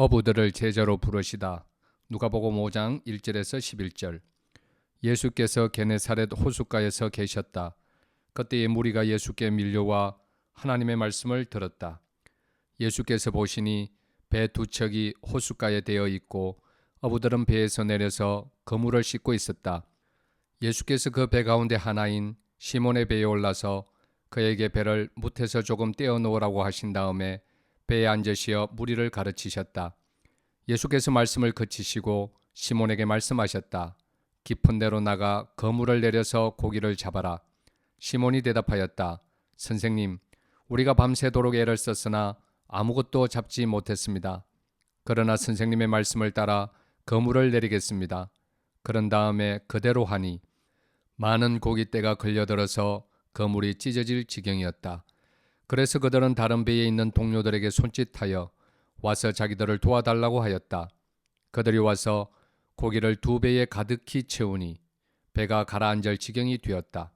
어부들을 제자로 부르시다. 누가복음 5장 1절에서 11절. 예수께서 게네사렛 호숫가에서 계셨다. 그때에 무리가 예수께 밀려와 하나님의 말씀을 들었다. 예수께서 보시니 배 두 척이 호숫가에 대어 있고 어부들은 배에서 내려서 그물을 씻고 있었다. 예수께서 그 배 가운데 하나인 시몬의 배에 올라서 그에게 배를 뭇에서 조금 떼어 놓으라고 하신 다음에 배에 앉으시어 무리를 가르치셨다. 예수께서 말씀을 그치시고 시몬에게 말씀하셨다. 깊은 데로 나가 그물을 내려서 고기를 잡아라. 시몬이 대답하였다. 선생님, 우리가 밤새도록 애를 썼으나 아무것도 잡지 못했습니다. 그러나 선생님의 말씀을 따라 그물을 내리겠습니다. 그런 다음에 그대로 하니 많은 고깃대가 걸려들어서 그물이 찢어질 지경이었다. 그래서 그들은 다른 배에 있는 동료들에게 손짓하여 와서 자기들을 도와달라고 하였다. 그들이 와서 고기를 두 배에 가득히 채우니 배가 가라앉을 지경이 되었다.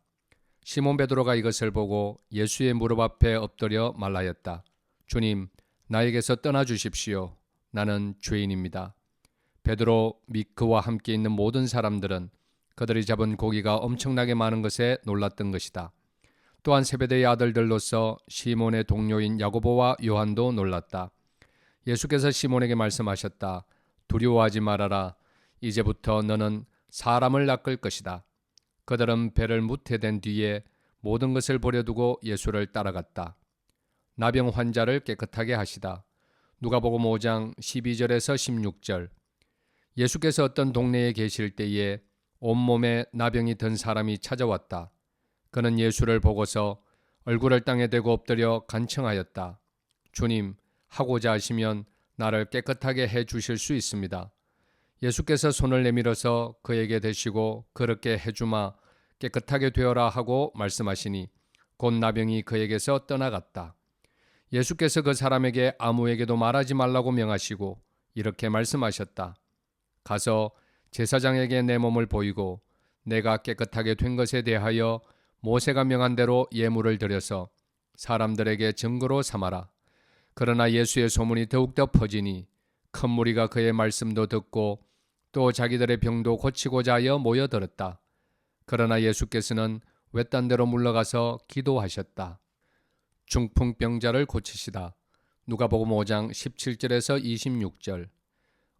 시몬 베드로가 이것을 보고 예수의 무릎 앞에 엎드려 말하였다. 주님, 나에게서 떠나 주십시오. 나는 죄인입니다. 베드로 및 그와 함께 있는 모든 사람들은 그들이 잡은 고기가 엄청나게 많은 것에 놀랐던 것이다. 또한 세베대의 아들들로서 시몬의 동료인 야고보와 요한도 놀랐다. 예수께서 시몬에게 말씀하셨다. 두려워하지 말아라. 이제부터 너는 사람을 낚을 것이다. 그들은 배를 무태된 뒤에 모든 것을 버려두고 예수를 따라갔다. 나병 환자를 깨끗하게 하시다. 누가복음 5장 12절에서 16절. 예수께서 어떤 동네에 계실 때에 온몸에 나병이 든 사람이 찾아왔다. 그는 예수를 보고서 얼굴을 땅에 대고 엎드려 간청하였다. 주님, 하고자 하시면 나를 깨끗하게 해 주실 수 있습니다. 예수께서 손을 내밀어서 그에게 대시고 그렇게 해주마 깨끗하게 되어라 하고 말씀하시니 곧 나병이 그에게서 떠나갔다. 예수께서 그 사람에게 아무에게도 말하지 말라고 명하시고 이렇게 말씀하셨다. 가서 제사장에게 내 몸을 보이고 내가 깨끗하게 된 것에 대하여 모세가 명한 대로 예물을 드려서 사람들에게 증거로 삼아라. 그러나 예수의 소문이 더욱더 퍼지니 큰 무리가 그의 말씀도 듣고 또 자기들의 병도 고치고자 하여 모여들었다. 그러나 예수께서는 외딴 데로 물러가서 기도하셨다. 중풍병자를 고치시다. 누가복음 5장 17절에서 26절.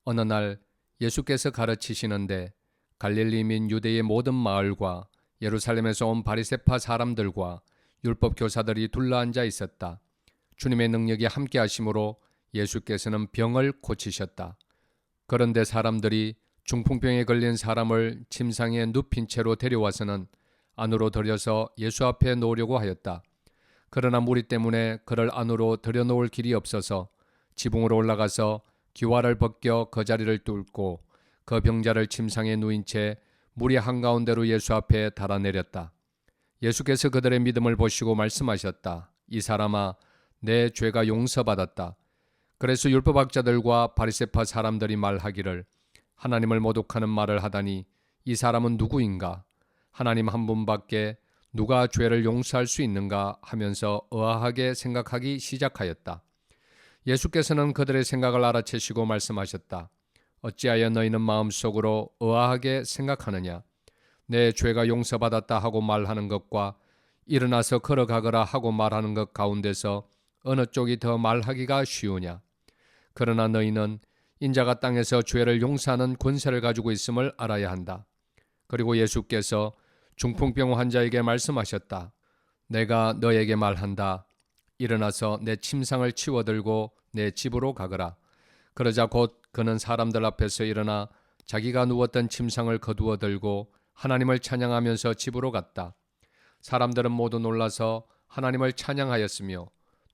어느 날 예수께서 가르치시는데 갈릴리 및 유대의 모든 마을과 예루살렘에서 온 바리새파 사람들과 율법 교사들이 둘러앉아 있었다. 주님의 능력이 함께 하심으로 예수께서는 병을 고치셨다. 그런데 사람들이 중풍병에 걸린 사람을 침상에 눕힌 채로 데려와서는 안으로 들여서 예수 앞에 놓으려고 하였다. 그러나 무리 때문에 그를 안으로 들여놓을 길이 없어서 지붕으로 올라가서 기와를 벗겨 그 자리를 뚫고 그 병자를 침상에 누인 채 무리 한가운데로 예수 앞에 달아내렸다. 예수께서 그들의 믿음을 보시고 말씀하셨다. 이 사람아, 내 죄가 용서받았다. 그래서 율법학자들과 바리새파 사람들이 말하기를 하나님을 모독하는 말을 하다니 이 사람은 누구인가? 하나님 한 분밖에 누가 죄를 용서할 수 있는가 하면서 의아하게 생각하기 시작하였다. 예수께서는 그들의 생각을 알아채시고 말씀하셨다. 어찌하여 너희는 마음속으로 의아하게 생각하느냐? 내 죄가 용서받았다 하고 말하는 것과 일어나서 걸어가거라 하고 말하는 것 가운데서 어느 쪽이 더 말하기가 쉬우냐? 그러나 너희는 인자가 땅에서 죄를 용서하는 권세를 가지고 있음을 알아야 한다. 그리고 예수께서 중풍병 환자에게 말씀하셨다. 내가 너에게 말한다. 일어나서 내 침상을 치워들고 내 집으로 가거라. 그러자 곧 그는 사람들 앞에서 일어나 자기가 누웠던 침상을 거두어 들고 하나님을 찬양하면서 집으로 갔다. 사람들은 모두 놀라서 하나님을 찬양하였으며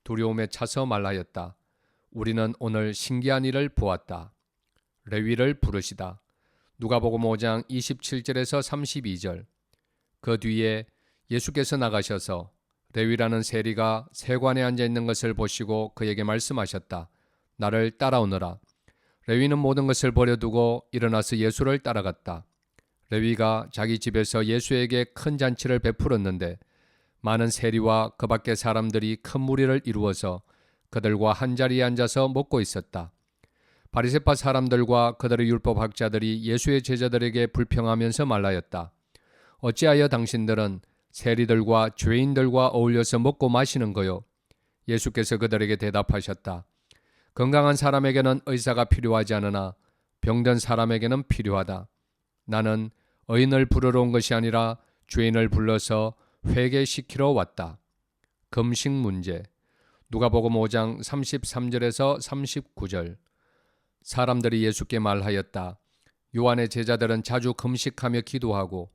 두려움에 차서 말하였다. 우리는 오늘 신기한 일을 보았다. 레위를 부르시다. 누가복음 5장 27절에서 32절. 그 뒤에 예수께서 나가셔서 레위라는 세리가 세관에 앉아 있는 것을 보시고 그에게 말씀하셨다. 나를 따라오너라. 레위는 모든 것을 버려두고 일어나서 예수를 따라갔다. 레위가 자기 집에서 예수에게 큰 잔치를 베풀었는데 많은 세리와 그 밖의 사람들이 큰 무리를 이루어서 그들과 한자리에 앉아서 먹고 있었다. 바리새파 사람들과 그들의 율법학자들이 예수의 제자들에게 불평하면서 말하였다. 어찌하여 당신들은 세리들과 죄인들과 어울려서 먹고 마시는 거요? 예수께서 그들에게 대답하셨다. 건강한 사람에게는 의사가 필요하지 않으나 병든 사람에게는 필요하다. 나는 의인을 부르러 온 것이 아니라 죄인을 불러서 회개시키러 왔다. 금식 문제. 누가복음 5장 33절에서 39절. 사람들이 예수께 말하였다. 요한의 제자들은 자주 금식하며 기도하고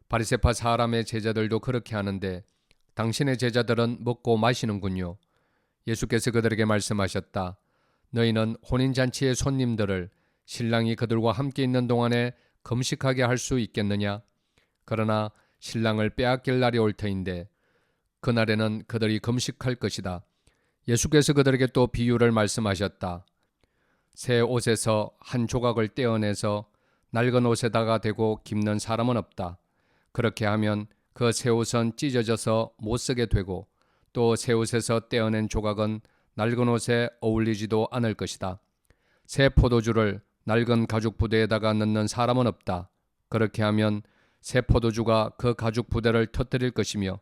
바리새파 사람의 제자들도 그렇게 하는데 당신의 제자들은 먹고 마시는군요. 예수께서 그들에게 말씀하셨다. 너희는 혼인잔치의 손님들을 신랑이 그들과 함께 있는 동안에 금식하게 할 수 있겠느냐? 그러나 신랑을 빼앗길 날이 올 터인데 그날에는 그들이 금식할 것이다. 예수께서 그들에게 또 비유를 말씀하셨다. 새 옷에서 한 조각을 떼어내서 낡은 옷에다가 대고 깁는 사람은 없다. 그렇게 하면 그 새 옷은 찢어져서 못 쓰게 되고 또 새 옷에서 떼어낸 조각은 낡은 옷에 어울리지도 않을 것이다. 새 포도주를 낡은 가죽 부대에다가 넣는 사람은 없다. 그렇게 하면 새 포도주가 그 가죽 부대를 터뜨릴 것이며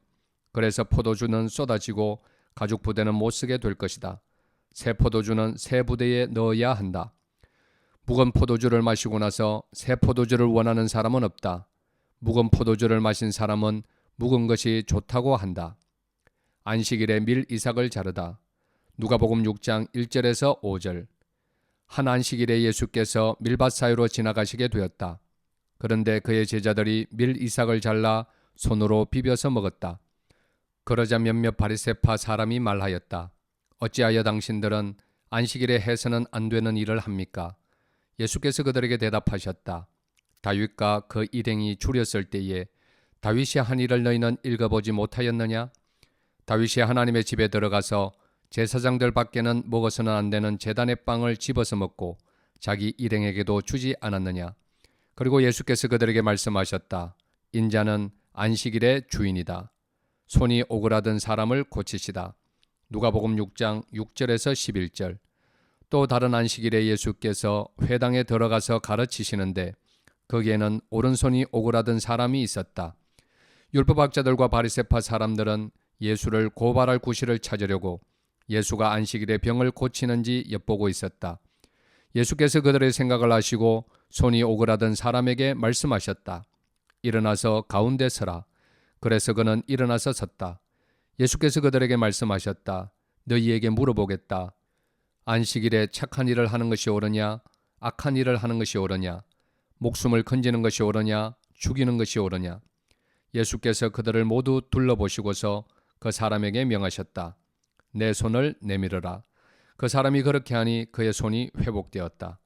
그래서 포도주는 쏟아지고 가죽 부대는 못 쓰게 될 것이다. 새 포도주는 새 부대에 넣어야 한다. 묵은 포도주를 마시고 나서 새 포도주를 원하는 사람은 없다. 묵은 포도주를 마신 사람은 묵은 것이 좋다고 한다. 안식일에 밀 이삭을 자르다. 누가복음 6장 1절에서 5절. 한 안식일에 예수께서 밀밭 사이로 지나가시게 되었다. 그런데 그의 제자들이 밀 이삭을 잘라 손으로 비벼서 먹었다. 그러자 몇몇 바리새파 사람이 말하였다. 어찌하여 당신들은 안식일에 해서는 안 되는 일을 합니까? 예수께서 그들에게 대답하셨다. 다윗과 그 일행이 줄였을 때에 다윗이 한 일을 너희는 읽어보지 못하였느냐? 다윗이 하나님의 집에 들어가서 제사장들 밖에는 먹어서는 안 되는 제단의 빵을 집어서 먹고 자기 일행에게도 주지 않았느냐? 그리고 예수께서 그들에게 말씀하셨다. 인자는 안식일의 주인이다. 손이 오그라든 사람을 고치시다. 누가복음 6장 6절에서 11절. 또 다른 안식일에 예수께서 회당에 들어가서 가르치시는데 거기에는 오른손이 오그라든 사람이 있었다. 율법학자들과 바리새파 사람들은 예수를 고발할 구실을 찾으려고 예수가 안식일에 병을 고치는지 엿보고 있었다. 예수께서 그들의 생각을 아시고 손이 오그라든 사람에게 말씀하셨다. 일어나서 가운데 서라. 그래서 그는 일어나서 섰다. 예수께서 그들에게 말씀하셨다. 너희에게 물어보겠다. 안식일에 착한 일을 하는 것이 옳으냐? 악한 일을 하는 것이 옳으냐? 목숨을 건지는 것이 옳으냐? 죽이는 것이 옳으냐? 예수께서 그들을 모두 둘러보시고서 그 사람에게 명하셨다. 내 손을 내밀어라. 그 사람이 그렇게 하니 그의 손이 회복되었다.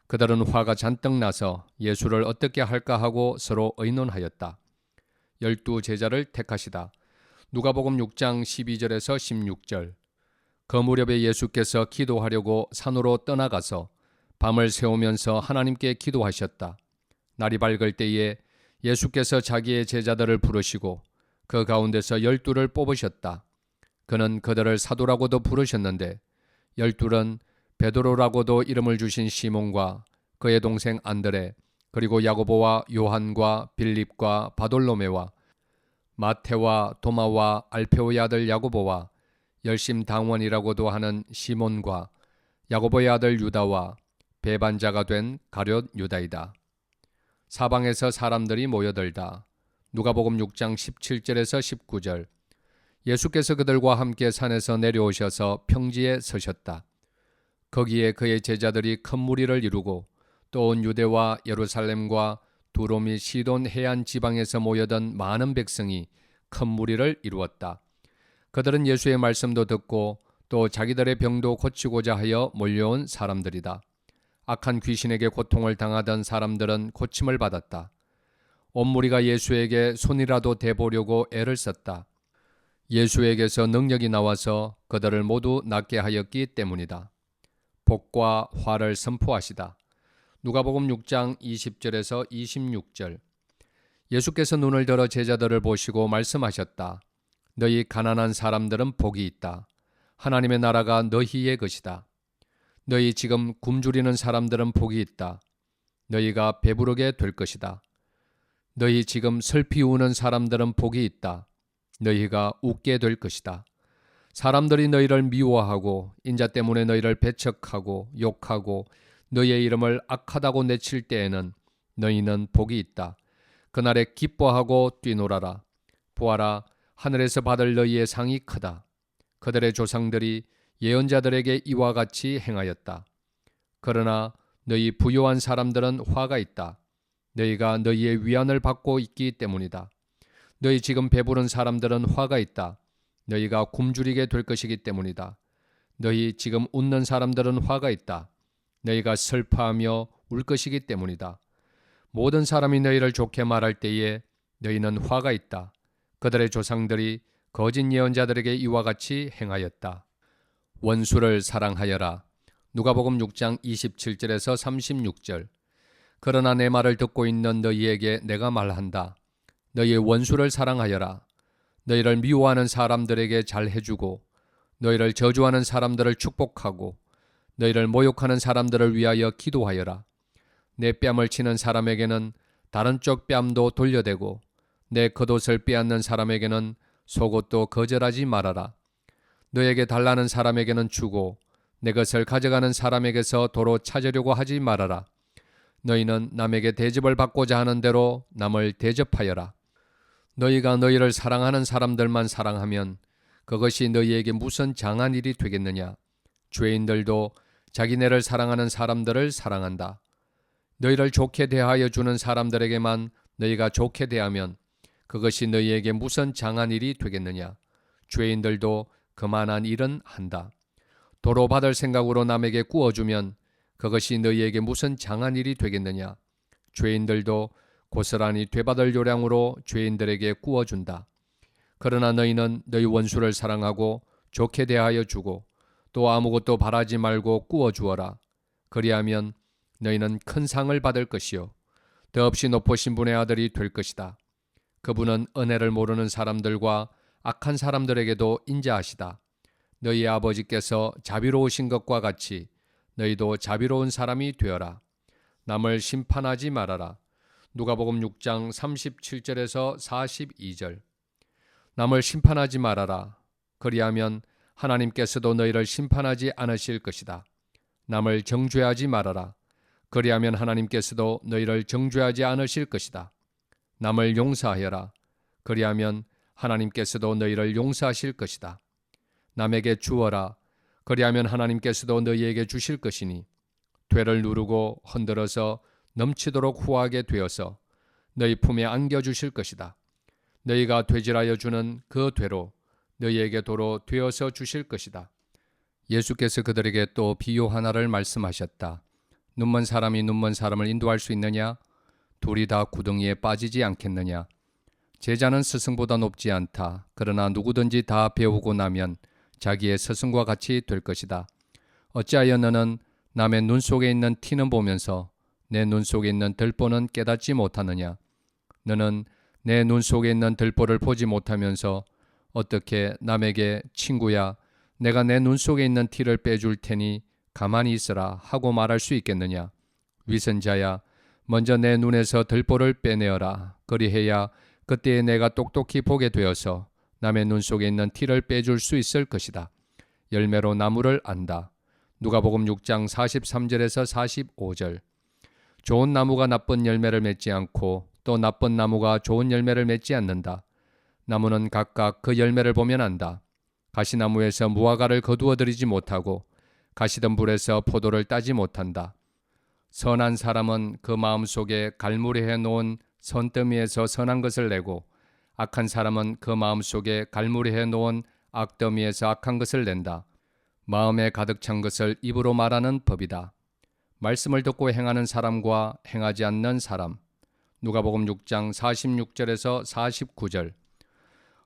그들은 화가 잔뜩 나서 예수를 어떻게 할까 하고 서로 의논하였다. 12 제자를 택하시다. 누가복음 6장 12절에서 16절. 그 무렵에 예수께서 기도하려고 산으로 떠나가서 밤을 새우면서 하나님께 기도하셨다. 날이 밝을 때에 예수께서 자기의 제자들을 부르시고 그 가운데서 12를 뽑으셨다. 그는 그들을 사도라고도 부르셨는데 12은 베드로라고도 이름을 주신 시몬과 그의 동생 안드레 그리고 야고보와 요한과 빌립과 바돌로메와 마테와 도마와 알페오의 아들 야고보와 열심당원이라고도 하는 시몬과 야고보의 아들 유다와 배반자가 된 가룟 유다이다. 사방에서 사람들이 모여들다. 누가복음 6장 17절에서 19절. 예수께서 그들과 함께 산에서 내려오셔서 평지에 서셨다. 거기에 그의 제자들이 큰 무리를 이루고 또 온 유대와 예루살렘과 두로 및 시돈 해안 지방에서 모여든 많은 백성이 큰 무리를 이루었다. 그들은 예수의 말씀도 듣고 또 자기들의 병도 고치고자 하여 몰려온 사람들이다. 악한 귀신에게 고통을 당하던 사람들은 고침을 받았다. 온 무리가 예수에게 손이라도 대보려고 애를 썼다. 예수에게서 능력이 나와서 그들을 모두 낫게 하였기 때문이다. 복과 화를 선포하시다. 누가복음 6장 20절에서 26절. 예수께서 눈을 들어 제자들을 보시고 말씀하셨다. 너희 가난한 사람들은 복이 있다. 하나님의 나라가 너희의 것이다. 너희 지금 굶주리는 사람들은 복이 있다. 너희가 배부르게 될 것이다. 너희 지금 슬피 우는 사람들은 복이 있다. 너희가 웃게 될 것이다. 사람들이 너희를 미워하고 인자 때문에 너희를 배척하고 욕하고 너희의 이름을 악하다고 내칠 때에는 너희는 복이 있다. 그날에 기뻐하고 뛰놀아라. 보아라, 하늘에서 받을 너희의 상이 크다. 그들의 조상들이 예언자들에게 이와 같이 행하였다. 그러나 너희 부요한 사람들은 화가 있다. 너희가 너희의 위안을 받고 있기 때문이다. 너희 지금 배부른 사람들은 화가 있다. 너희가 굶주리게 될 것이기 때문이다. 너희 지금 웃는 사람들은 화가 있다. 너희가 슬퍼하며 울 것이기 때문이다. 모든 사람이 너희를 좋게 말할 때에 너희는 화가 있다. 그들의 조상들이 거짓 예언자들에게 이와 같이 행하였다. 원수를 사랑하여라. 누가복음 6장 27절에서 36절. 그러나 내 말을 듣고 있는 너희에게 내가 말한다. 너희의 원수를 사랑하여라. 너희를 미워하는 사람들에게 잘 해주고 너희를 저주하는 사람들을 축복하고 너희를 모욕하는 사람들을 위하여 기도하여라. 내 뺨을 치는 사람에게는 다른 쪽 뺨도 돌려대고 내 겉옷을 빼앗는 사람에게는 속옷도 거절하지 말아라. 너에게 달라는 사람에게는 주고 내 것을 가져가는 사람에게서 도로 찾으려고 하지 말아라. 너희는 남에게 대접을 받고자 하는 대로 남을 대접하여라. 너희가 너희를 사랑하는 사람들만 사랑하면 그것이 너희에게 무슨 장한 일이 되겠느냐. 죄인들도 자기네를 사랑하는 사람들을 사랑한다. 너희를 좋게 대하여 주는 사람들에게만 너희가 좋게 대하면 그것이 너희에게 무슨 장한 일이 되겠느냐. 죄인들도 그만한 일은 한다. 도로 받을 생각으로 남에게 구워주면 그것이 너희에게 무슨 장한 일이 되겠느냐. 죄인들도 고스란히 되받을 요량으로 죄인들에게 구워준다. 그러나 너희는 너희 원수를 사랑하고 좋게 대하여 주고 또 아무것도 바라지 말고 구워주어라. 그리하면 너희는 큰 상을 받을 것이요 더없이 높으신 분의 아들이 될 것이다. 그분은 은혜를 모르는 사람들과 악한 사람들에게도 인자하시다. 너희 아버지께서 자비로우신 것과 같이 너희도 자비로운 사람이 되어라. 남을 심판하지 말아라. 누가복음 6장 37절에서 42절. 남을 심판하지 말아라. 그리하면 하나님께서도 너희를 심판하지 않으실 것이다. 남을 정죄하지 말아라. 그리하면 하나님께서도 너희를 정죄하지 않으실 것이다. 남을 용서하여라. 그리하면 하나님께서도 너희를 용서하실 것이다. 남에게 주어라. 그리하면 하나님께서도 너희에게 주실 것이니 되를 누르고 흔들어서 넘치도록 후하게 되어서 너희 품에 안겨주실 것이다. 너희가 되질하여 주는 그 되로 너희에게 도로 되어서 주실 것이다. 예수께서 그들에게 또 비유 하나를 말씀하셨다. 눈먼 사람이 눈먼 사람을 인도할 수 있느냐? 둘이 다 구덩이에 빠지지 않겠느냐? 제자는 스승보다 높지 않다. 그러나 누구든지 다 배우고 나면 자기의 스승과 같이 될 것이다. 어찌하여 너는 남의 눈 속에 있는 티는 보면서 내 눈 속에 있는 들보는 깨닫지 못하느냐? 너는 내 눈 속에 있는 들보를 보지 못하면서 어떻게 남에게 친구야, 내가 내 눈 속에 있는 티를 빼줄 테니 가만히 있으라 하고 말할 수 있겠느냐? 위선자야, 먼저 내 눈에서 들보를 빼내어라. 그리해야 그때에 내가 똑똑히 보게 되어서 남의 눈 속에 있는 티를 빼줄 수 있을 것이다. 열매로 나무를 안다. 누가복음 6장 43절에서 45절. 좋은 나무가 나쁜 열매를 맺지 않고 또 나쁜 나무가 좋은 열매를 맺지 않는다. 나무는 각각 그 열매를 보면 안다. 가시나무에서 무화과를 거두어 들이지 못하고 가시덤불에서 포도를 따지 못한다. 선한 사람은 그 마음속에 갈무리해 놓은 선더미에서 선한 것을 내고 악한 사람은 그 마음속에 갈무리해 놓은 악더미에서 악한 것을 낸다. 마음에 가득 찬 것을 입으로 말하는 법이다. 말씀을 듣고 행하는 사람과 행하지 않는 사람. 누가복음 6장 46절에서 49절.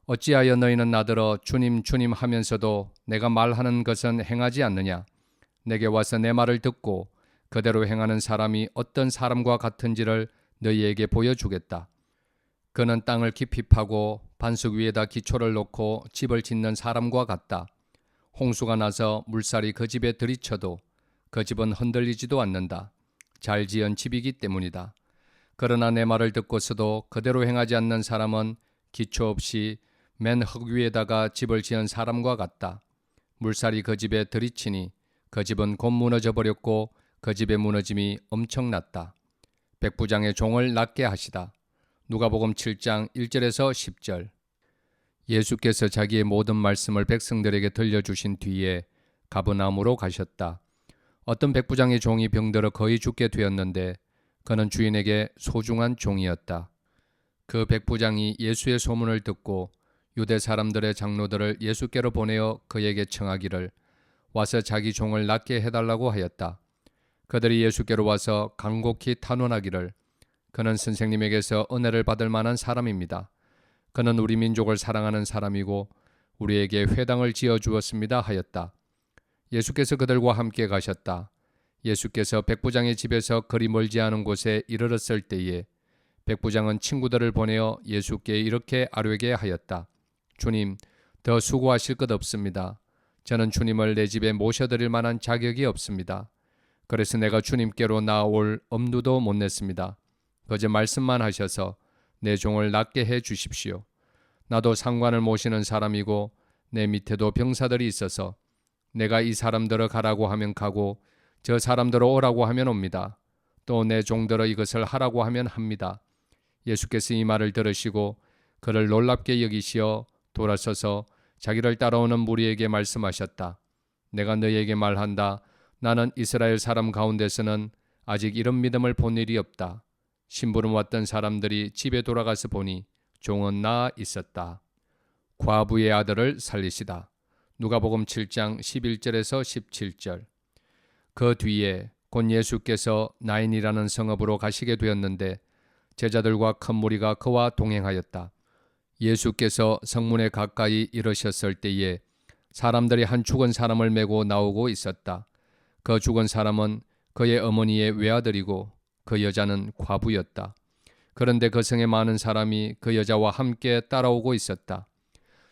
어찌하여 너희는 나더러 주님 주님 하면서도 내가 말하는 것은 행하지 않느냐? 내게 와서 내 말을 듣고 그대로 행하는 사람이 어떤 사람과 같은지를 너희에게 보여주겠다. 그는 땅을 깊이 파고 반석 위에다 기초를 놓고 집을 짓는 사람과 같다. 홍수가 나서 물살이 그 집에 들이쳐도 그 집은 흔들리지도 않는다. 잘 지은 집이기 때문이다. 그러나 내 말을 듣고서도 그대로 행하지 않는 사람은 기초 없이 맨 흙 위에다가 집을 지은 사람과 같다. 물살이 그 집에 들이치니 그 집은 곧 무너져 버렸고 그 집의 무너짐이 엄청났다. 백부장의 종을 낫게 하시다. 누가복음 7장 1절에서 10절. 예수께서 자기의 모든 말씀을 백성들에게 들려주신 뒤에 가버나움으로 가셨다. 어떤 백부장의 종이 병들어 거의 죽게 되었는데 그는 주인에게 소중한 종이었다. 그 백부장이 예수의 소문을 듣고 유대 사람들의 장로들을 예수께로 보내어 그에게 청하기를 와서 자기 종을 낫게 해달라고 하였다. 그들이 예수께로 와서 간곡히 탄원하기를 그는 선생님에게서 은혜를 받을 만한 사람입니다. 그는 우리 민족을 사랑하는 사람이고 우리에게 회당을 지어 주었습니다 하였다. 예수께서 그들과 함께 가셨다. 예수께서 백부장의 집에서 그리 멀지 않은 곳에 이르렀을 때에 백부장은 친구들을 보내어 예수께 이렇게 아뢰게 하였다. 주님, 더 수고하실 것 없습니다. 저는 주님을 내 집에 모셔드릴 만한 자격이 없습니다. 그래서 내가 주님께로 나올 엄두도 못 냈습니다. 그저 말씀만 하셔서 내 종을 낫게 해 주십시오. 나도 상관을 모시는 사람이고 내 밑에도 병사들이 있어서 내가 이 사람들을 가라고 하면 가고 저 사람들을 오라고 하면 옵니다. 또 내 종들을 이것을 하라고 하면 합니다. 예수께서 이 말을 들으시고 그를 놀랍게 여기시어 돌아서서 자기를 따라오는 무리에게 말씀하셨다. 내가 너희에게 말한다. 나는 이스라엘 사람 가운데서는 아직 이런 믿음을 본 일이 없다. 심부름 왔던 사람들이 집에 돌아가서 보니 종은 나아 있었다. 과부의 아들을 살리시다. 누가복음 7장 11절에서 17절. 그 뒤에 곧 예수께서 나인이라는 성읍으로 가시게 되었는데 제자들과 큰 무리가 그와 동행하였다. 예수께서 성문에 가까이 이르셨을 때에 사람들이 한 죽은 사람을 메고 나오고 있었다. 그 죽은 사람은 그의 어머니의 외아들이고 그 여자는 과부였다. 그런데 그 성에 많은 사람이 그 여자와 함께 따라오고 있었다.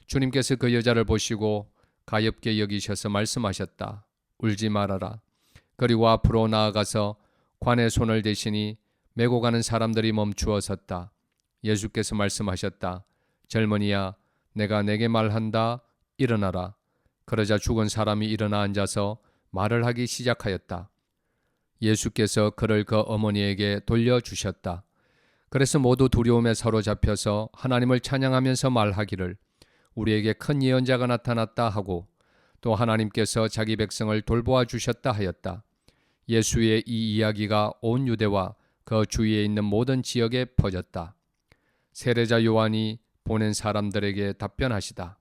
주님께서 그 여자를 보시고 가엾게 여기셔서 말씀하셨다. 울지 말아라. 그리고 앞으로 나아가서 관에 손을 대시니 메고 가는 사람들이 멈추어 섰다. 예수께서 말씀하셨다. 젊은이야, 내가 내게 말한다. 일어나라. 그러자 죽은 사람이 일어나 앉아서 말을 하기 시작하였다. 예수께서 그를 그 어머니에게 돌려주셨다. 그래서 모두 두려움에 사로잡혀서 하나님을 찬양하면서 말하기를 우리에게 큰 예언자가 나타났다 하고 또 하나님께서 자기 백성을 돌보아 주셨다 하였다. 예수의 이 이야기가 온 유대와 그 주위에 있는 모든 지역에 퍼졌다. 세례자 요한이 보낸 사람들에게 답변하시다.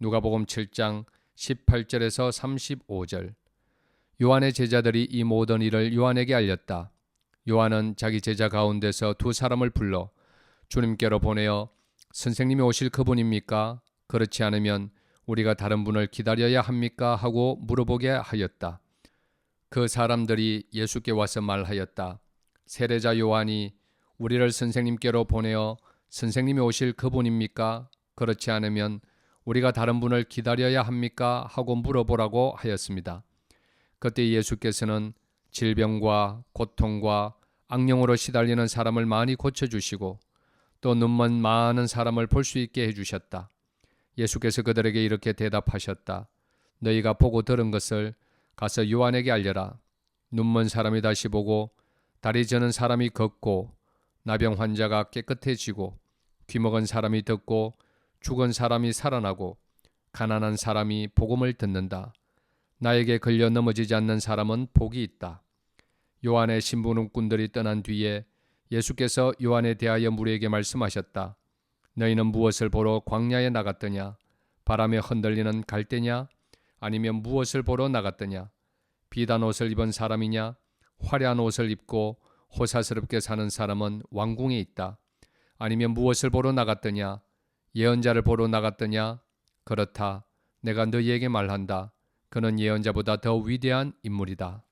누가복음 7장 18절에서 35절. 요한의 제자들이 이 모든 일을 요한에게 알렸다. 요한은 자기 제자 가운데서 두 사람을 불러 주님께로 보내어 선생님이 오실 그분입니까? 그렇지 않으면 우리가 다른 분을 기다려야 합니까? 하고 물어보게 하였다. 그 사람들이 예수께 와서 말하였다. 세례자 요한이 우리를 선생님께로 보내어 선생님이 오실 그분입니까? 그렇지 않으면 우리가 다른 분을 기다려야 합니까? 하고 물어보라고 하였습니다. 그때 예수께서는 질병과 고통과 악령으로 시달리는 사람을 많이 고쳐주시고 또 눈먼 많은 사람을 볼 수 있게 해주셨다. 예수께서 그들에게 이렇게 대답하셨다. 너희가 보고 들은 것을 가서 요한에게 알려라. 눈먼 사람이 다시 보고 다리 저는 사람이 걷고 나병 환자가 깨끗해지고 귀먹은 사람이 듣고 죽은 사람이 살아나고 가난한 사람이 복음을 듣는다. 나에게 걸려 넘어지지 않는 사람은 복이 있다. 요한의 심부름꾼들이 떠난 뒤에 예수께서 요한에 대하여 무리에게 말씀하셨다. 너희는 무엇을 보러 광야에 나갔더냐? 바람에 흔들리는 갈대냐? 아니면 무엇을 보러 나갔더냐? 비단 옷을 입은 사람이냐? 화려한 옷을 입고 호사스럽게 사는 사람은 왕궁에 있다. 아니면 무엇을 보러 나갔더냐? 예언자를 보러 나갔더냐? 그렇다. 내가 너희에게 말한다. 그는 예언자보다 더 위대한 인물이다.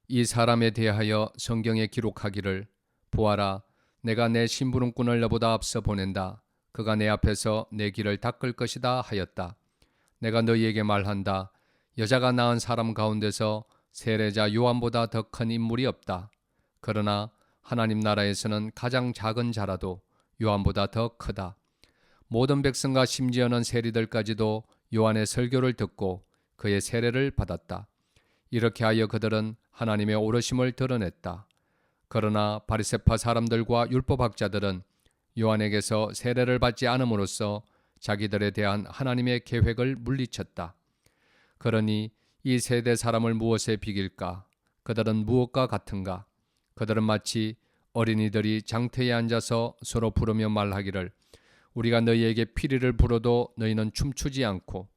이 사람에 대하여 성경에 기록하기를 보아라, 내가 내 심부름꾼을 너보다 앞서 보낸다. 그가 내 앞에서 내 길을 닦을 것이다 하였다. 내가 너희에게 말한다. 여자가 낳은 사람 가운데서 세례자 요한보다 더 큰 인물이 없다. 그러나 하나님 나라에서는 가장 작은 자라도 요한보다 더 크다. 모든 백성과 심지어는 세리들까지도 요한의 설교를 듣고 그의 세례를 받았다. 이렇게 하여 그들은 하나님의 오르심을 드러냈다. 그러나 바리새파 사람들과 율법학자들은 요한에게서 세례를 받지 않음으로써 자기들에 대한 하나님의 계획을 물리쳤다. 그러니 이 세대 사람을 무엇에 비길까? 그들은 무엇과 같은가? 그들은 마치 어린이들이 장터에 앉아서 서로 부르며 말하기를 우리가 너희에게 피리를 불어도 너희는 춤추지 않고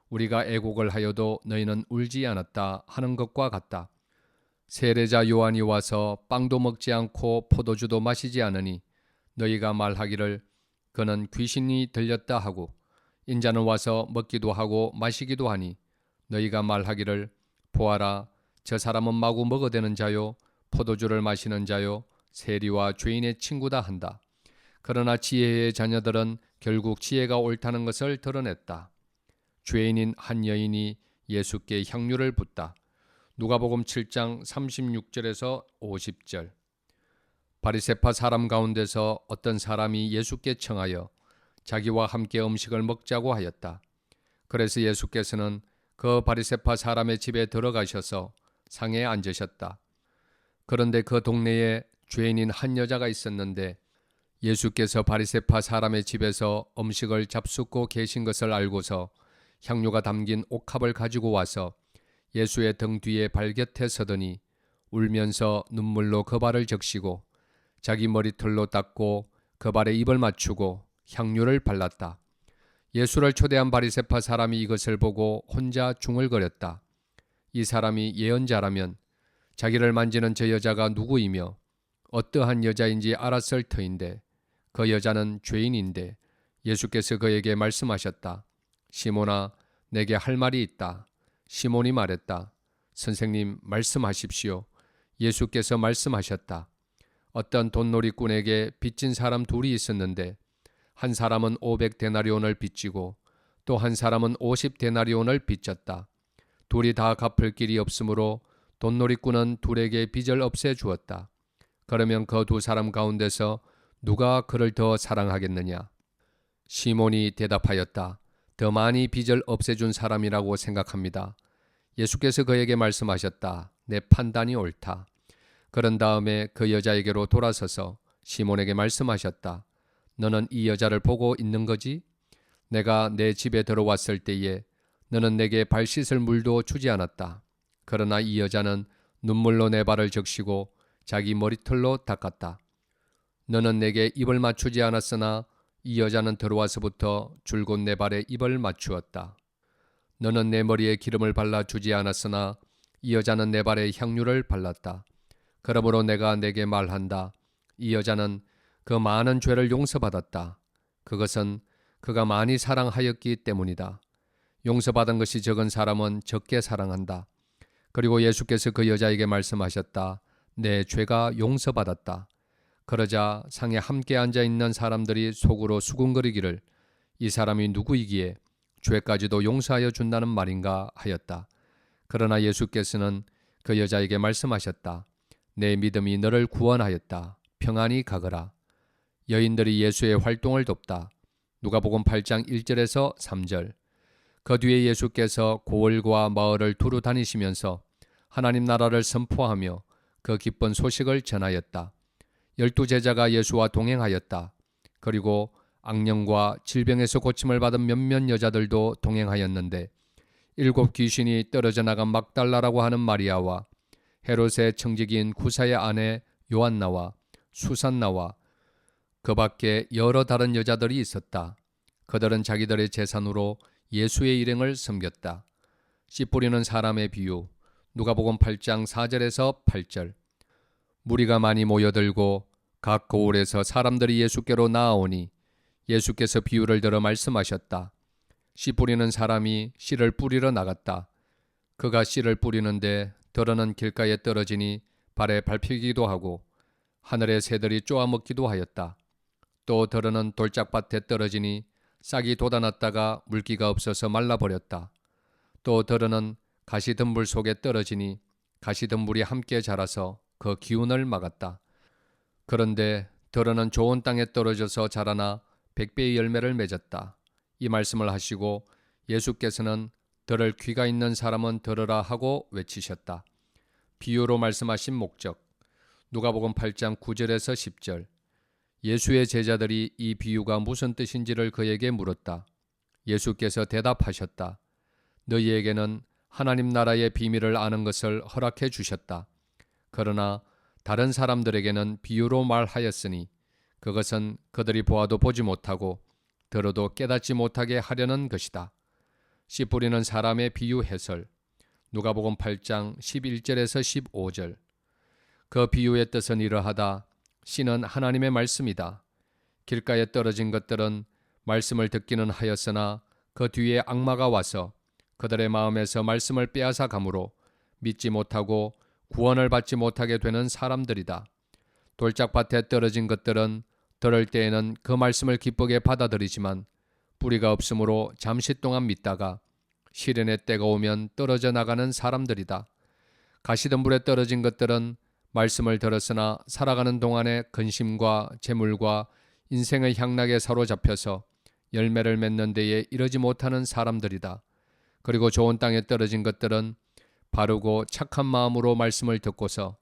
우리가 애곡을 하여도 너희는 울지 않았다 하는 것과 같다. 세례자 요한이 와서 빵도 먹지 않고 포도주도 마시지 않으니 너희가 말하기를 그는 귀신이 들렸다 하고 인자는 와서 먹기도 하고 마시기도 하니 너희가 말하기를 보아라 저 사람은 마구 먹어대는 자요 포도주를 마시는 자요 세리와 죄인의 친구다 한다. 그러나 지혜의 자녀들은 결국 지혜가 옳다는 것을 드러냈다. 죄인인 한 여인이 예수께 향유를 붓다. 누가복음 7장 36절에서 50절. 바리새파 사람 가운데서 어떤 사람이 예수께 청하여 자기와 함께 음식을 먹자고 하였다. 그래서 예수께서는 그 바리새파 사람의 집에 들어가셔서 상에 앉으셨다. 그런데 그 동네에 죄인인 한 여자가 있었는데 예수께서 바리새파 사람의 집에서 음식을 잡숫고 계신 것을 알고서 향유가 담긴 옥합을 가지고 와서 예수의 등 뒤에 발곁에 서더니 울면서 눈물로 그 발을 적시고 자기 머리털로 닦고 그 발에 입을 맞추고 향유를 발랐다. 예수를 초대한 바리새파 사람이 이것을 보고 혼자 중얼거렸다. 이 사람이 예언자라면 자기를 만지는 저 여자가 누구이며 어떠한 여자인지 알았을 터인데 그 여자는 죄인인데 예수께서 그에게 말씀하셨다. 시몬아, 내게 할 말이 있다. 시몬이 말했다. 선생님, 말씀하십시오. 예수께서 말씀하셨다. 어떤 돈놀이꾼에게 빚진 사람 둘이 있었는데 한 사람은 500데나리온을 빚지고 또 한 사람은 50데나리온을 빚졌다. 둘이 다 갚을 길이 없으므로 돈놀이꾼은 둘에게 빚을 없애 주었다. 그러면 그 두 사람 가운데서 누가 그를 더 사랑하겠느냐? 시몬이 대답하였다. 더 많이 빚을 없애준 사람이라고 생각합니다. 예수께서 그에게 말씀하셨다. 내 판단이 옳다. 그런 다음에 그 여자에게로 돌아서서 시몬에게 말씀하셨다. 너는 이 여자를 보고 있는 거지? 내가 내 집에 들어왔을 때에 너는 내게 발 씻을 물도 주지 않았다. 그러나 이 여자는 눈물로 내 발을 적시고 자기 머리털로 닦았다. 너는 내게 입을 맞추지 않았으나 이 여자는 들어와서부터 줄곧 내 발에 입을 맞추었다. 너는 내 머리에 기름을 발라주지 않았으나 이 여자는 내 발에 향유를 발랐다. 그러므로 내가 내게 말한다. 이 여자는 그 많은 죄를 용서받았다. 그것은 그가 많이 사랑하였기 때문이다. 용서받은 것이 적은 사람은 적게 사랑한다. 그리고 예수께서 그 여자에게 말씀하셨다. 내 죄가 용서받았다. 그러자 상에 함께 앉아있는 사람들이 속으로 수군거리기를 이 사람이 누구이기에 죄까지도 용서하여 준다는 말인가 하였다. 그러나 예수께서는 그 여자에게 말씀하셨다. 내 믿음이 너를 구원하였다. 평안히 가거라. 여인들이 예수의 활동을 돕다. 누가복음 8장 1절에서 3절. 그 뒤에 예수께서 고을과 마을을 두루 다니시면서 하나님 나라를 선포하며 그 기쁜 소식을 전하였다. 12제자가 예수와 동행하였다. 그리고 악령과 질병에서 고침을 받은 몇몇 여자들도 동행하였는데 7 귀신이 떨어져 나간 막달라라고 하는 마리아와 헤롯의 청지기인 구사의 아내 요한나와 수산나와 그 밖에 여러 다른 여자들이 있었다. 그들은 자기들의 재산으로 예수의 일행을 섬겼다. 씨 뿌리는 사람의 비유 누가복음 8장 4절에서 8절. 무리가 많이 모여들고 각 고을에서 사람들이 예수께로 나아오니 예수께서 비유를 들어 말씀하셨다. 씨 뿌리는 사람이 씨를 뿌리러 나갔다. 그가 씨를 뿌리는데 들어는 길가에 떨어지니 발에 밟히기도 하고 하늘의 새들이 쪼아먹기도 하였다. 또 들어는 돌짝밭에 떨어지니 싹이 돋아났다가 물기가 없어서 말라버렸다. 또 들어는 가시덤불 속에 떨어지니 가시덤불이 함께 자라서 그 기운을 막았다. 그런데 들어는 좋은 땅에 떨어져서 자라나 100배의 열매를 맺었다. 이 말씀을 하시고 예수께서는 들을 귀가 있는 사람은 들으라 하고 외치셨다. 비유로 말씀하신 목적. 누가복음 8장 9절에서 10절. 예수의 제자들이 이 비유가 무슨 뜻인지를 그에게 물었다. 예수께서 대답하셨다. 너희에게는 하나님 나라의 비밀을 아는 것을 허락해 주셨다. 그러나 다른 사람들에게는 비유로 말하였으니 그것은 그들이 보아도 보지 못하고 들어도 깨닫지 못하게 하려는 것이다. 씨 뿌리는 사람의 비유 해설. 누가복음 8장 11절에서 15절. 그 비유의 뜻은 이러하다. 씨는 하나님의 말씀이다. 길가에 떨어진 것들은 말씀을 듣기는 하였으나 그 뒤에 악마가 와서 그들의 마음에서 말씀을 빼앗아 가므로 믿지 못하고 구원을 받지 못하게 되는 사람들이다. 돌짝밭에 떨어진 것들은 들을 때에는 그 말씀을 기쁘게 받아들이지만 뿌리가 없으므로 잠시 동안 믿다가 시련의 때가 오면 떨어져 나가는 사람들이다. 가시덤불에 떨어진 것들은 말씀을 들었으나 살아가는 동안에 근심과 재물과 인생의 향락에 사로잡혀서 열매를 맺는 데에 이르지 못하는 사람들이다. 그리고 좋은 땅에 떨어진 것들은 바르고 착한 마음으로 말씀을 듣고서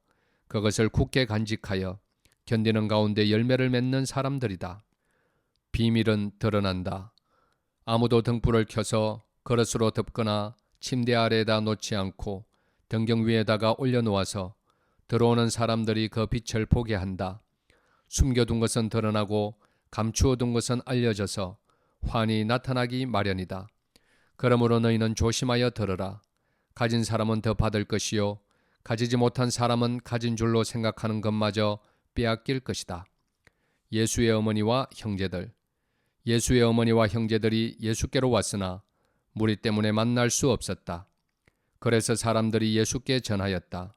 그것을 굳게 간직하여 견디는 가운데 열매를 맺는 사람들이다. 비밀은 드러난다. 아무도 등불을 켜서 그릇으로 덮거나 침대 아래에다 놓지 않고 등경 위에다가 올려놓아서 들어오는 사람들이 그 빛을 보게 한다. 숨겨둔 것은 드러나고 감추어둔 것은 알려져서 환히 나타나기 마련이다. 그러므로 너희는 조심하여 들으라. 가진 사람은 더 받을 것이요 가지지 못한 사람은 가진 줄로 생각하는 것마저 빼앗길 것이다. 예수의 어머니와 형제들. 예수의 어머니와 형제들이 예수께로 왔으나 무리 때문에 만날 수 없었다. 그래서 사람들이 예수께 전하였다.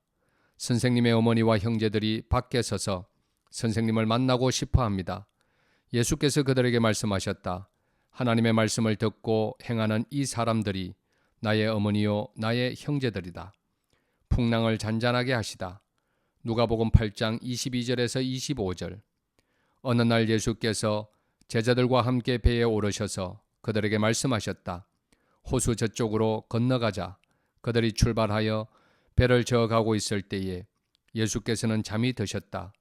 선생님의 어머니와 형제들이 밖에 서서 선생님을 만나고 싶어 합니다. 예수께서 그들에게 말씀하셨다. 하나님의 말씀을 듣고 행하는 이 사람들이 나의 어머니요 나의 형제들이다. 풍랑을 잔잔하게 하시다. 누가복음 8장 22절에서 25절. 어느 날 예수께서 제자들과 함께 배에 오르셔서 그들에게 말씀하셨다. 호수 저쪽으로 건너가자. 그들이 출발하여 배를 저어가고 있을 때에 예수께서는 잠이 드셨다.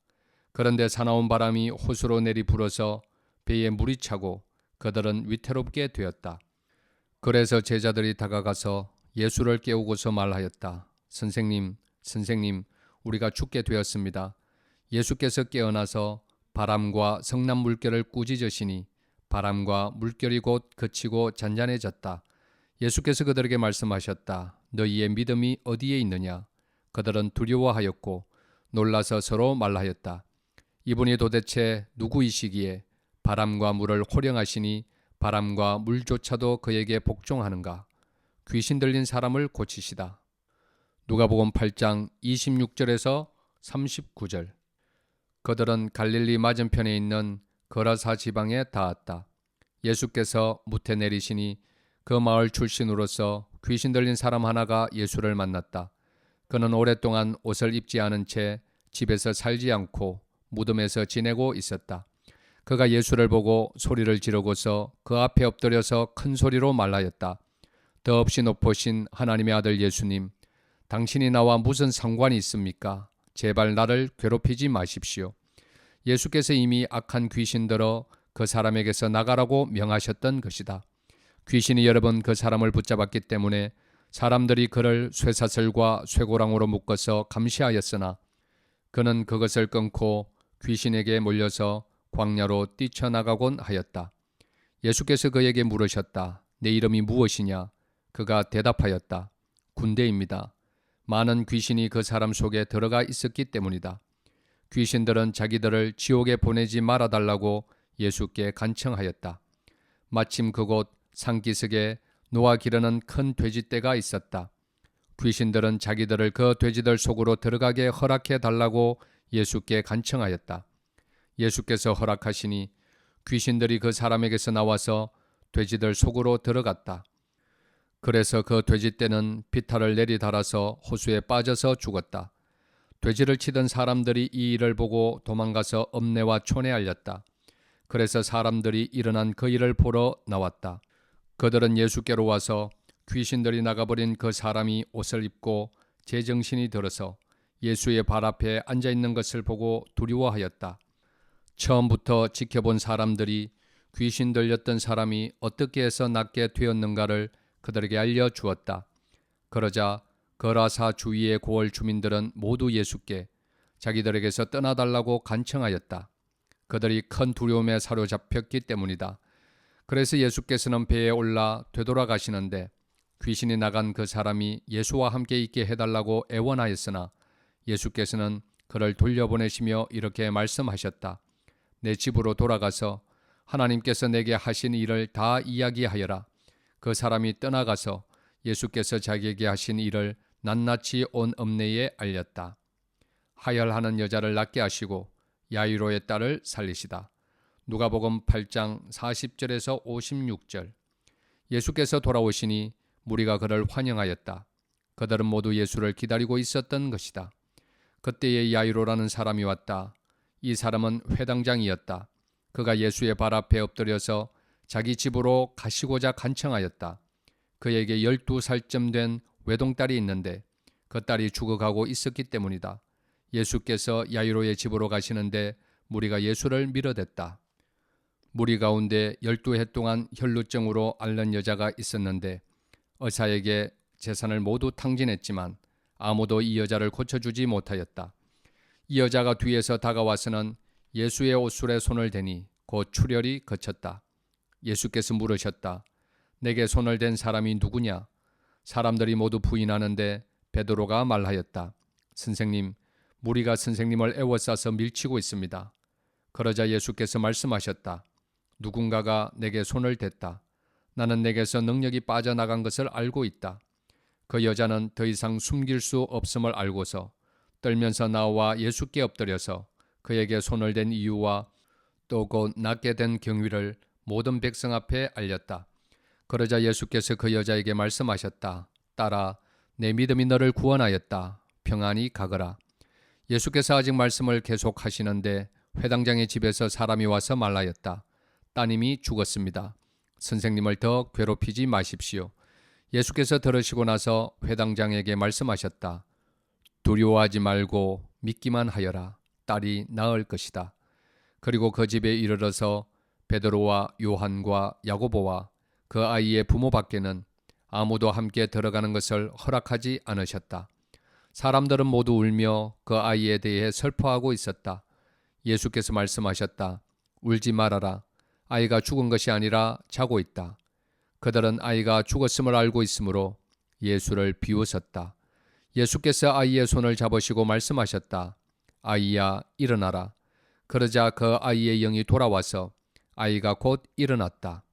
그런데 사나운 바람이 호수로 내리 불어서 배에 물이 차고 그들은 위태롭게 되었다. 그래서 제자들이 다가가서 예수를 깨우고서 말하였다. 선생님, 선생님, 우리가 죽게 되었습니다. 예수께서 깨어나서 바람과 성난 물결을 꾸짖으시니 바람과 물결이 곧 그치고 잔잔해졌다. 예수께서 그들에게 말씀하셨다. 너희의 믿음이 어디에 있느냐? 그들은 두려워하였고 놀라서 서로 말하였다. 이분이 도대체 누구이시기에 바람과 물을 호령하시니 바람과 물조차도 그에게 복종하는가? 귀신 들린 사람을 고치시다. 누가복음 8장 26절에서 39절. 그들은 갈릴리 맞은편에 있는 거라사 지방에 닿았다. 예수께서 무태 내리시니 그 마을 출신으로서 귀신 들린 사람 하나가 예수를 만났다. 그는 오랫동안 옷을 입지 않은 채 집에서 살지 않고 무덤에서 지내고 있었다. 그가 예수를 보고 소리를 지르고서 그 앞에 엎드려서 큰 소리로 말하였다. 더없이 높으신 하나님의 아들 예수님, 당신이 나와 무슨 상관이 있습니까? 제발 나를 괴롭히지 마십시오. 예수께서 이미 악한 귀신들어 그 사람에게서 나가라고 명하셨던 것이다. 귀신이 여러 번 그 사람을 붙잡았기 때문에 사람들이 그를 쇠사슬과 쇠고랑으로 묶어서 감시하였으나 그는 그것을 끊고 귀신에게 몰려서 광야로 뛰쳐나가곤 하였다. 예수께서 그에게 물으셨다. 내 이름이 무엇이냐? 그가 대답하였다. 군대입니다. 많은 귀신이 그 사람 속에 들어가 있었기 때문이다. 귀신들은 자기들을 지옥에 보내지 말아달라고 예수께 간청하였다. 마침 그곳 산기슭에 노아 기르는 큰 돼지떼가 있었다. 귀신들은 자기들을 그 돼지들 속으로 들어가게 허락해 달라고 예수께 간청하였다. 예수께서 허락하시니 귀신들이 그 사람에게서 나와서 돼지들 속으로 들어갔다. 그래서 그 돼지떼는 비탈을 내리달아서 호수에 빠져서 죽었다. 돼지를 치던 사람들이 이 일을 보고 도망가서 엄내와 촌에 알렸다. 그래서 사람들이 일어난 그 일을 보러 나왔다. 그들은 예수께로 와서 귀신들이 나가버린 그 사람이 옷을 입고 제정신이 들어서 예수의 발 앞에 앉아있는 것을 보고 두려워하였다. 처음부터 지켜본 사람들이 귀신 들렸던 사람이 어떻게 해서 낫게 되었는가를 그들에게 알려주었다. 그러자 거라사 주위의 고을 주민들은 모두 예수께 자기들에게서 떠나달라고 간청하였다. 그들이 큰 두려움에 사로잡혔기 때문이다. 그래서 예수께서는 배에 올라 되돌아가시는데 귀신이 나간 그 사람이 예수와 함께 있게 해달라고 애원하였으나 예수께서는 그를 돌려보내시며 이렇게 말씀하셨다. 내 집으로 돌아가서 하나님께서 내게 하신 일을 다 이야기하여라. 그 사람이 떠나가서 예수께서 자기에게 하신 일을 낱낱이 온 읍내에 알렸다. 하혈하는 여자를 낫게 하시고 야이로의 딸을 살리시다. 누가복음 8장 40절에서 56절. 예수께서 돌아오시니 무리가 그를 환영하였다. 그들은 모두 예수를 기다리고 있었던 것이다. 그때에 야이로라는 사람이 왔다. 이 사람은 회당장이었다. 그가 예수의 발 앞에 엎드려서 자기 집으로 가시고자 간청하였다. 그에게 12살쯤 된 외동딸이 있는데 그 딸이 죽어가고 있었기 때문이다. 예수께서 야이로의 집으로 가시는데 무리가 예수를 밀어댔다. 무리 가운데 12해 동안 혈루증으로 앓는 여자가 있었는데 의사에게 재산을 모두 탕진했지만 아무도 이 여자를 고쳐주지 못하였다. 이 여자가 뒤에서 다가와서는 예수의 옷술에 손을 대니 곧 출혈이 그쳤다. 예수께서 물으셨다. 내게 손을 댄 사람이 누구냐? 사람들이 모두 부인하는데 베드로가 말하였다. 선생님, 무리가 선생님을 애워싸서 밀치고 있습니다. 그러자 예수께서 말씀하셨다. 누군가가 내게 손을 댔다. 나는 내게서 능력이 빠져나간 것을 알고 있다. 그 여자는 더 이상 숨길 수 없음을 알고서 떨면서 나와 예수께 엎드려서 그에게 손을 댄 이유와 또 곧 낫게 된 경위를 모든 백성 앞에 알렸다. 그러자 예수께서 그 여자에게 말씀하셨다. 딸아, 내 믿음이 너를 구원하였다. 평안히 가거라. 예수께서 아직 말씀을 계속하시는데 회당장의 집에서 사람이 와서 말하였다. 따님이 죽었습니다. 선생님을 더 괴롭히지 마십시오. 예수께서 들으시고 나서 회당장에게 말씀하셨다. 두려워하지 말고 믿기만 하여라. 딸이 나을 것이다. 그리고 그 집에 이르러서 베드로와 요한과 야고보와 그 아이의 부모밖에는 아무도 함께 들어가는 것을 허락하지 않으셨다. 사람들은 모두 울며 그 아이에 대해 슬퍼하고 있었다. 예수께서 말씀하셨다. 울지 말아라. 아이가 죽은 것이 아니라 자고 있다. 그들은 아이가 죽었음을 알고 있으므로 예수를 비웃었다. 예수께서 아이의 손을 잡으시고 말씀하셨다. 아이야, 일어나라. 그러자 그 아이의 영이 돌아와서 아이가 곧 일어났다.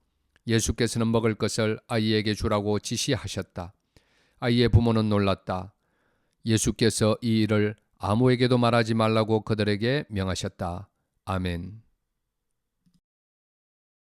예수께서는 먹을 것을 아이에게 주라고 지시하셨다. 아이의 부모는 놀랐다. 예수께서 이 일을 아무에게도 말하지 말라고 그들에게 명하셨다. 아멘.